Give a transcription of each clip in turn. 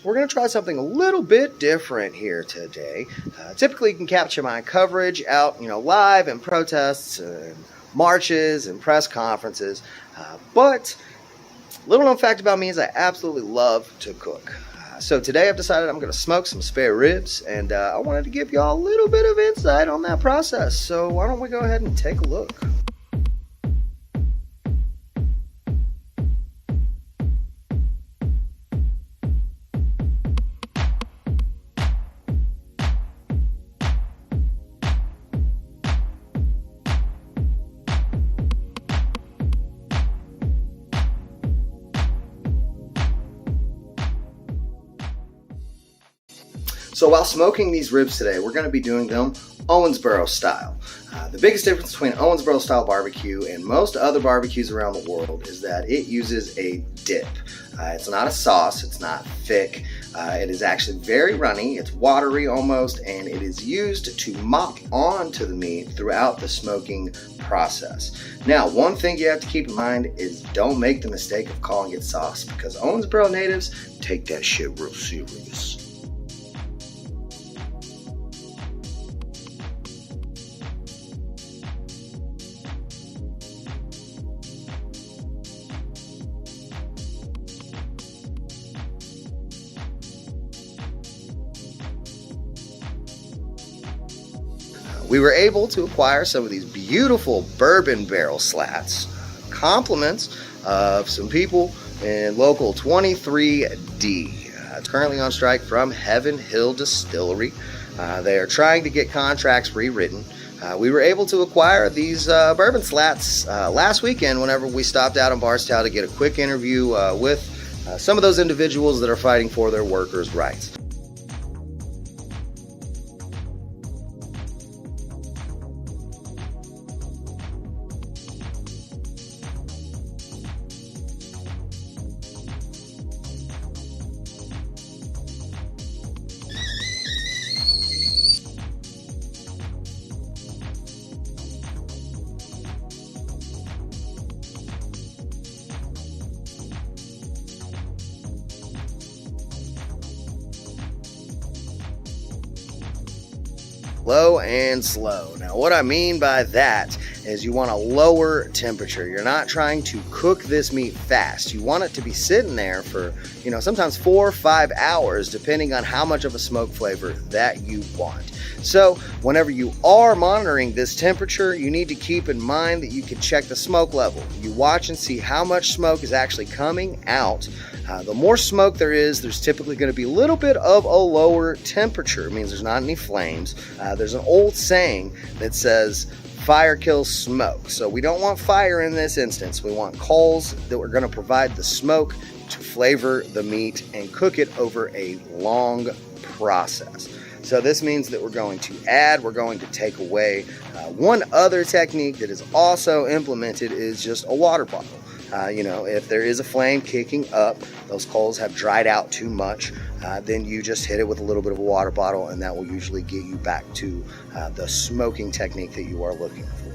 We're going to try something a little bit different here today. Typically, you can capture my coverage out, live in protests and marches and press conferences. But little known fact about me is I absolutely love to cook. So today I've decided I'm going to smoke some spare ribs, and I wanted to give y'all a little bit of insight on that process. So why don't we go ahead and take a look. So while smoking these ribs today, we're going to be doing them Owensboro style. The biggest difference between Owensboro style barbecue and most other barbecues around the world is that it uses a dip. It's not a sauce, it's not thick, it is actually very runny, it's watery almost, and it is used to mop onto the meat throughout the smoking process. Now, one thing you have to keep in mind is don't make the mistake of calling it sauce, because Owensboro natives take that shit real serious. We were able to acquire some of these beautiful bourbon barrel slats, compliments of some people in local 23D. It's currently on strike from Heaven Hill Distillery. They are trying to get contracts rewritten. We were able to acquire these bourbon slats last weekend whenever we stopped out in Bardstown to get a quick interview with some of those individuals that are fighting for their workers' rights. Low and slow. Now, what I mean by that is you want a lower temperature. You're not trying to cook this meat fast. You want it to be sitting there for, sometimes 4 or 5 hours, depending on how much of a smoke flavor that you want. So whenever you are monitoring this temperature, you need to keep in mind that you can check the smoke level. You watch and see how much smoke is actually coming out. The more smoke there is, there's typically going to be a little bit of a lower temperature. It means there's not any flames. There's an old saying that says, fire kills smoke. So we don't want fire in this instance. We want coals that are going to provide the smoke to flavor the meat and cook it over a long process. So this means that we're going to add, we're going to take away. One other technique that is also implemented is just a water bottle. If there is a flame kicking up, those coals have dried out too much, then you just hit it with a little bit of a water bottle, and that will usually get you back to the smoking technique that you are looking for.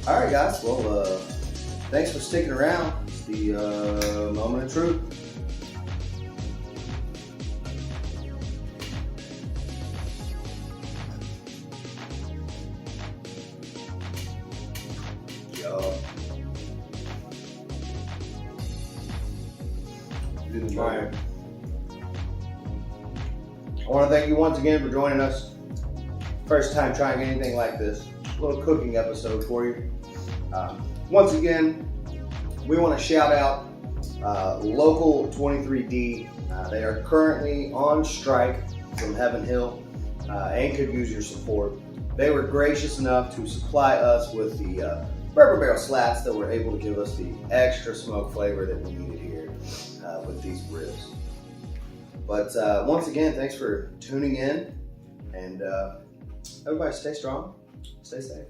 All right, guys. Well, thanks for sticking around. It's the moment of truth. Yup. Right. I want to thank you once again for joining us. First time trying anything like this. A little cooking episode for you. Once again, we want to shout out Local 23D. They are currently on strike from Heaven Hill and could use your support. They were gracious enough to supply us with the bourbon barrel slats that were able to give us the extra smoke flavor that we needed here with these ribs. But once again, thanks for tuning in, and everybody stay strong, stay safe.